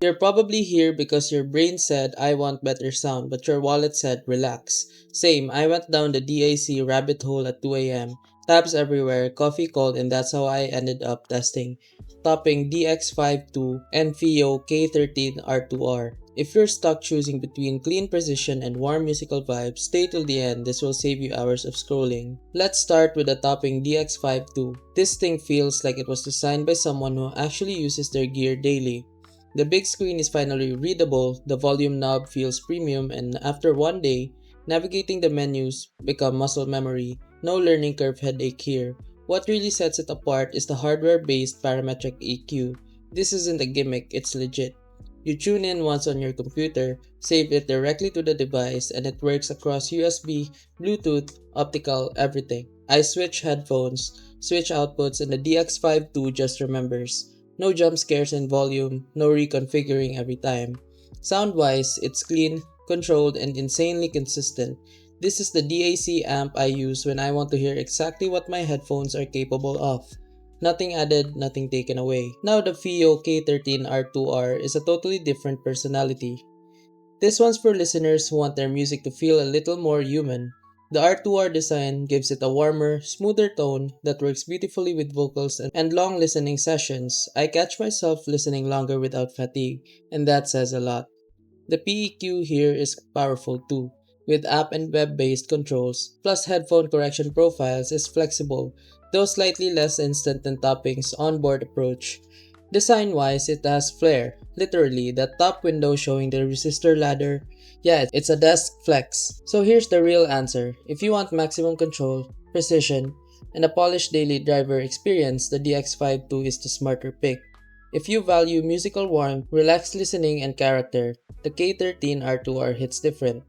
You're probably here because your brain said, I want better sound, but your wallet said, relax. Same, I went down the DAC rabbit hole at 2 a.m. Tabs everywhere, coffee cold, and that's how I ended up testing Topping DX5 II and FiiO K13 R2R. If you're stuck choosing between clean precision and warm musical vibes, stay till the end, this will save you hours of scrolling. Let's start with the Topping DX5 II. This thing feels like it was designed by someone who actually uses their gear daily. The big screen is finally readable, the volume knob feels premium, and after one day, navigating the menus become muscle memory. No learning curve headache here. What really sets it apart is the hardware-based parametric EQ. This isn't a gimmick, it's legit. You tune in once on your computer, save it directly to the device, and it works across USB, Bluetooth, optical, everything. I switch headphones, switch outputs, and the DX5 II just remembers. No jump scares in volume, no reconfiguring every time. Sound-wise, it's clean, controlled, and insanely consistent. This is the DAC amp I use when I want to hear exactly what my headphones are capable of. Nothing added, nothing taken away. Now the FiiO K13 R2R is a totally different personality. This one's for listeners who want their music to feel a little more human. The R2R design gives it a warmer, smoother tone that works beautifully with vocals and long listening sessions. I catch myself listening longer without fatigue, and that says a lot. The PEQ here is powerful too, with app and web-based controls, plus headphone correction profiles is flexible, though slightly less instant than Topping's onboard approach. Design-wise, it has flair. Literally, that top window showing the resistor ladder. Yeah, it's a desk flex. So here's the real answer. If you want maximum control, precision, and a polished daily driver experience, the DX5 II is the smarter pick. If you value musical warmth, relaxed listening, and character, the K13 R2R hits different.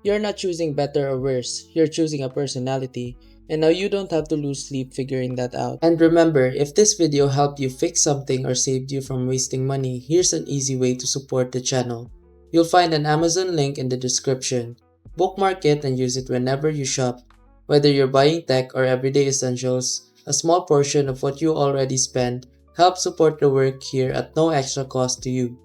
You're not choosing better or worse, you're choosing a personality. And now you don't have to lose sleep figuring that out. And remember, if this video helped you fix something or saved you from wasting money, here's an easy way to support the channel. You'll find an Amazon link in the description. Bookmark it and use it whenever you shop. Whether you're buying tech or everyday essentials, a small portion of what you already spend helps support the work here at no extra cost to you.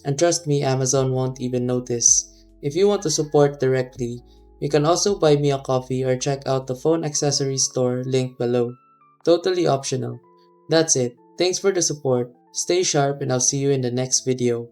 And trust me, Amazon won't even notice. If you want to support directly, you can also buy me a coffee or check out the phone accessories store linked below. Totally optional. That's it. Thanks for the support. Stay sharp and I'll see you in the next video.